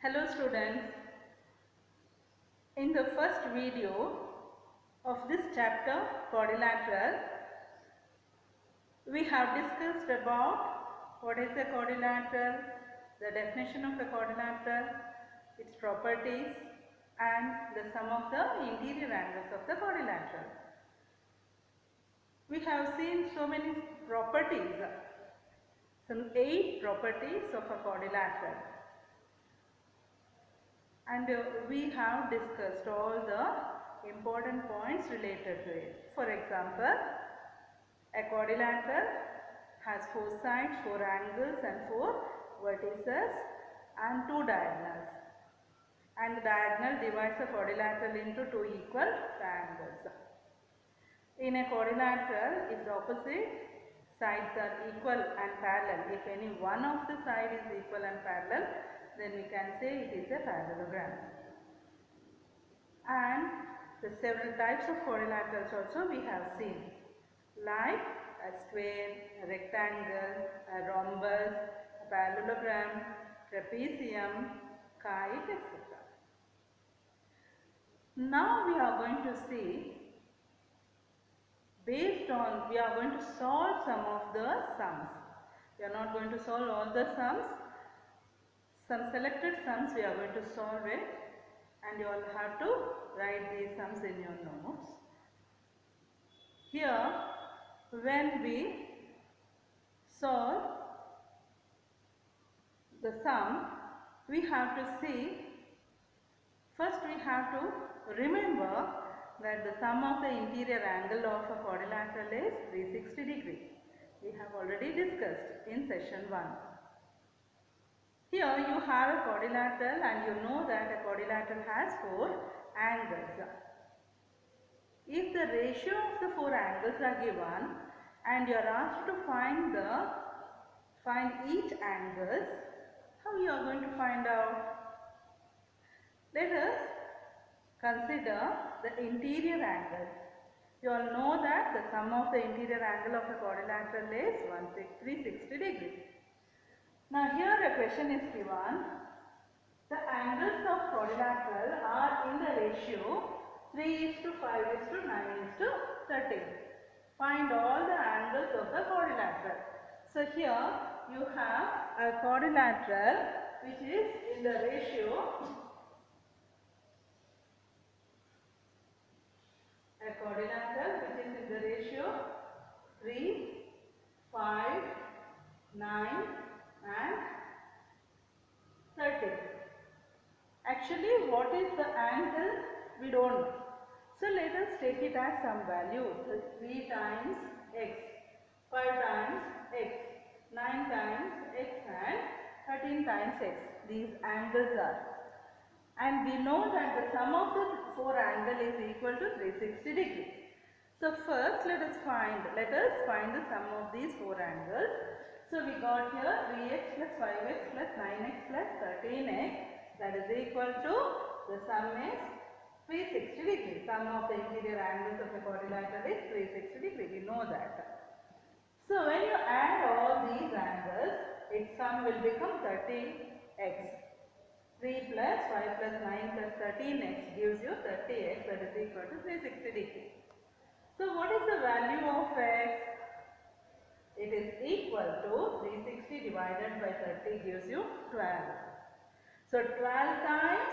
Hello students, in the first video of this chapter quadrilateral, we have discussed about what is a quadrilateral, the definition of a quadrilateral, its properties and the sum of the interior angles of the quadrilateral. We have seen so many properties, some 8 properties of a quadrilateral. And we have discussed all the important points related to it. For example, a quadrilateral has 4 sides, 4 angles and 4 vertices and 2 diagonals. And the diagonal divides the quadrilateral into 2 equal triangles. In a quadrilateral, if the opposite sides are equal and parallel, if any one of the side is equal and parallel, then we can say it is a parallelogram. And the several types of quadrilaterals also we have seen, like a square, a rectangle, a rhombus, a parallelogram, trapezium, kite, etc. Now we are going to see, we are going to solve some of the sums. We are not going to solve all the sums. Some selected sums we are going to solve it, and you all have to write these sums in your notes. Here, when we solve the sum, we have to see, first we have to remember that the sum of the interior angle of a quadrilateral is 360 degree. We have already discussed in session 1. Here you have a quadrilateral and you know that a quadrilateral has 4 angles. If the ratio of the 4 angles are given and you are asked to find each angles, how you are going to find out? Let us consider the interior angle. You all know that the sum of the interior angle of a quadrilateral is 360 degree. Now here a question is given. The angles of quadrilateral are in the ratio 3:5:9:13. Find all the angles of the quadrilateral. So here you have a quadrilateral which is in the ratio 3, 5, 9 and 13. Actually, what is the angle? We don't know. So let us take it as some value. So 3 times x, 5 times x, 9 times x and 13 times x. These angles are. And we know that the sum of the 4 angles is equal to 360 degree. So first let us find the sum of these 4 angles. So we got here 3x plus 5x plus 9x plus 13x, that is equal to, the sum is 360 degree. Sum of the interior angles of a quadrilateral is 360 degree. We know that. So when you add all these angles, its sum will become 30x. 3 plus 5 plus 9 plus 13x gives you 30x, that is equal to 360 degree. So what is the value of x? It is equal to 360 divided by 30 gives you 12. So 12 times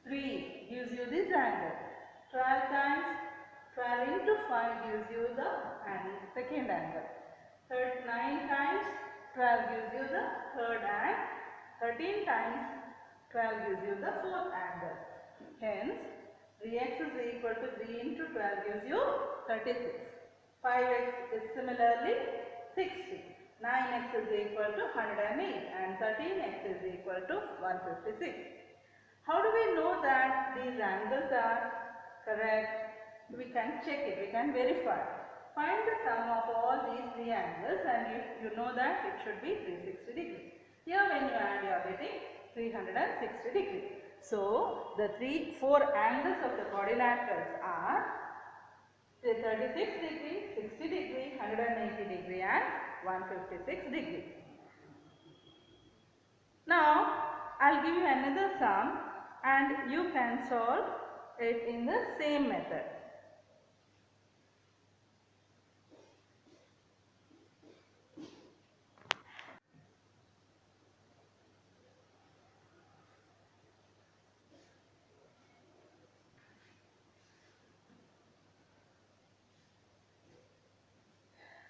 3 gives you this angle. 12 times 12 into 5 gives you the second angle. 9 times 12 gives you the third angle. 13 times 12 gives you the fourth angle. Hence, 3x is equal to 3 into 12 gives you 36. 5x is similarly 60. 9x is equal to 108 and 13x is equal to 156. How do we know that these angles are correct? We can check it, we can verify. Find the sum of all these 3 angles and you know that it should be 360 degree. Here when you add, you are getting 360 degree. So the 4 angles of the quadrilaterals are 36 degree, 60 degree, 180 degree and 156 degree. Now I'll give you another sum and you can solve it in the same method.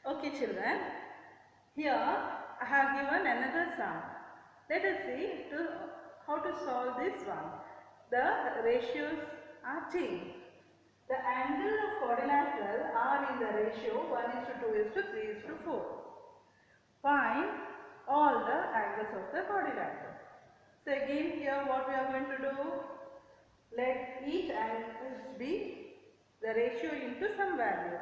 Okay children, here I have given another sum. Let us see how to solve this one. The ratios are changed. The angle of quadrilateral are in the ratio 1:2:3:4. Find all the angles of the quadrilateral. So again here what we are going to do, let each angle be the ratio into some value.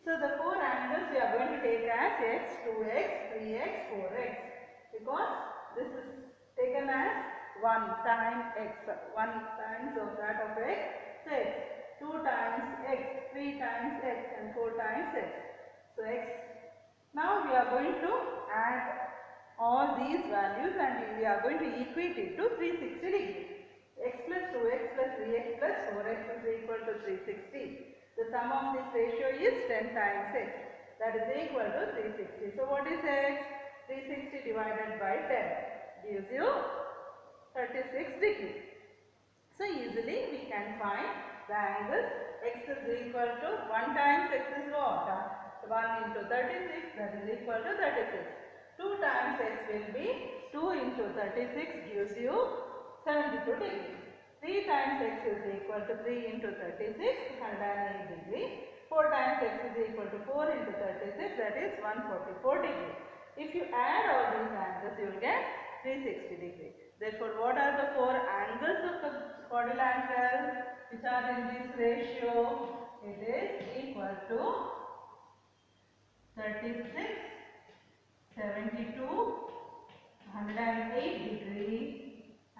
So the four angles we are going to take as x, 2x, 3x, 4x, because this is taken as 1 time x, 1 times of that of x, so x, 2 times x, 3 times x and 4 times x. So x, now we are going to add all these values and we are going to equate it to 360 degrees. X plus 2x plus 3x plus 4x is equal to 360. The sum of this ratio is 10 times x, that is equal to 360. So what is x? 360 divided by 10 gives you 36 degrees. So easily we can find the angles. X is equal to 1 times x is what? 1 into 36, that is equal to 36. 2 times x will be 2 into 36 gives you 72 degrees. 3 times x is equal to 3 into 36, 108 degrees. 4 times x is equal to 4 into 36, that is 144 degrees. If you add all these angles, you will get 360 degrees. Therefore, what are the four angles of the quadrilateral which are in this ratio? It is equal to 36, 72, 108 degree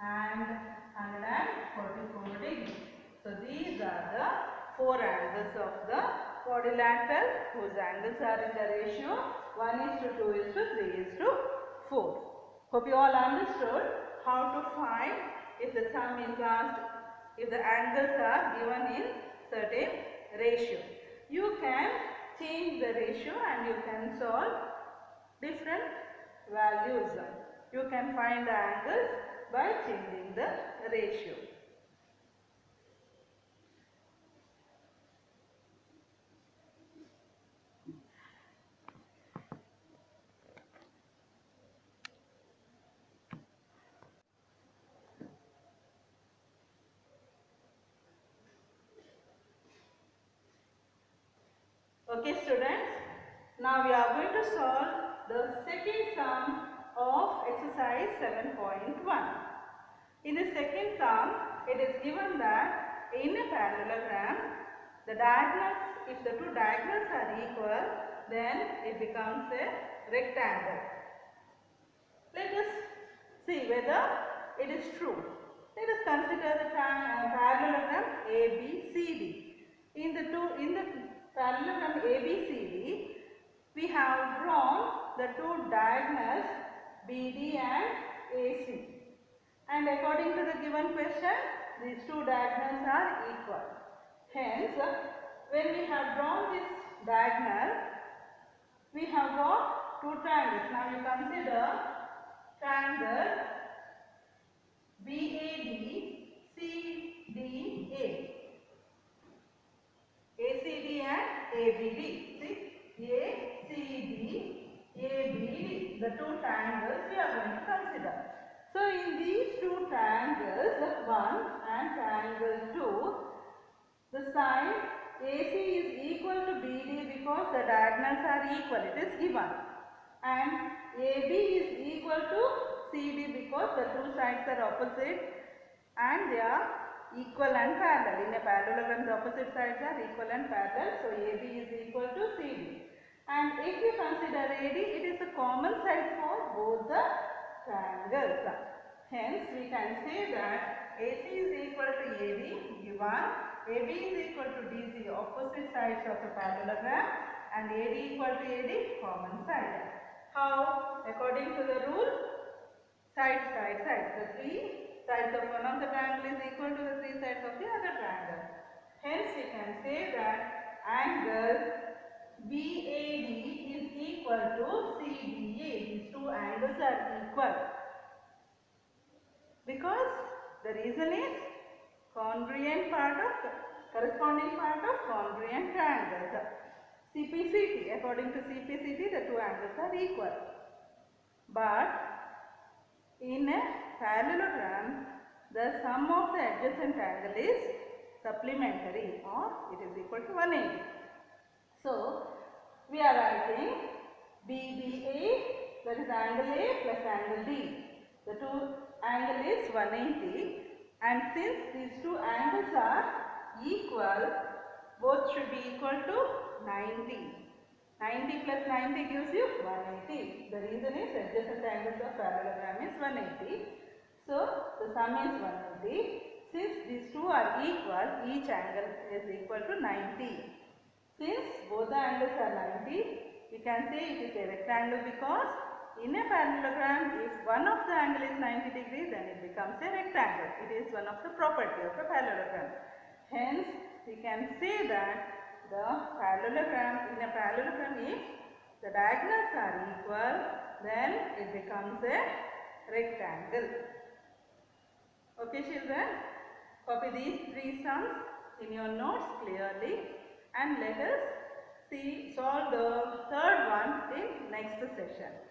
and 144 degree. So these are the four angles of the quadrilateral whose angles are in the ratio 1:2:3:4. Hope you all understood how to find if the sum is asked, if the angles are given in certain ratio. You can change the ratio and you can solve different values. You can find the angles by changing the ratio. Okay students, now we are going to solve the second sum of exercise 7.1. In the second sum, it is given that in a parallelogram, the diagonals, if the two diagonals are equal, then it becomes a rectangle. Let us see whether it is true. Let us consider the parallelogram ABCD. In the parallelogram ABCD, we have drawn the two diagonals BD and AC. And according to the given question, these two diagonals are equal. Hence, when we have drawn this diagonal, we have got two triangles. Now you consider triangle BAD, CDA. ACD and ABD. See, ACD, ABD. The two triangles we are going to consider. So in these two triangles, 1 and triangle 2, the side AC is equal to BD because the diagonals are equal. It is given. And AB is equal to CD because the two sides are opposite and they are equal and parallel. In a parallelogram, the opposite sides are equal and parallel. So AB is equal to CD. And if you consider AD, it is a common side for both the triangles. Hence, we can say that AC is equal to AD given, AB is equal to DC, opposite sides of the parallelogram, and AD equal to AD, common side. How? According to the rule, Sides. The three sides of one of the triangle is equal to the three sides of the other triangle. Hence, we can say that angle BAD is equal to CDA. These two angles are equal. Because the reason is corresponding part of congruent triangles. CPCT, according to CPCT, the two angles are equal. But in a parallelogram, the sum of the adjacent angle is supplementary, or it is equal to 180. So, we are writing BBA, that is angle A plus angle D. The two angle is 180, and since these two angles are equal, both should be equal to 90. 90 plus 90 gives you 180. The reason is adjacent angles of parallelogram is 180. So, the sum is 180. Since these two are equal, each angle is equal to 90. Since both the angles are 90, we can say it is a rectangle because in a parallelogram, if one of the angle is 90 degrees, then it becomes a rectangle. It is one of the property of a parallelogram. Hence, we can say that the parallelogram, in a parallelogram, if the diagonals are equal, then it becomes a rectangle. Okay, children, copy these three sums in your notes clearly, and let us solve the third one in next session.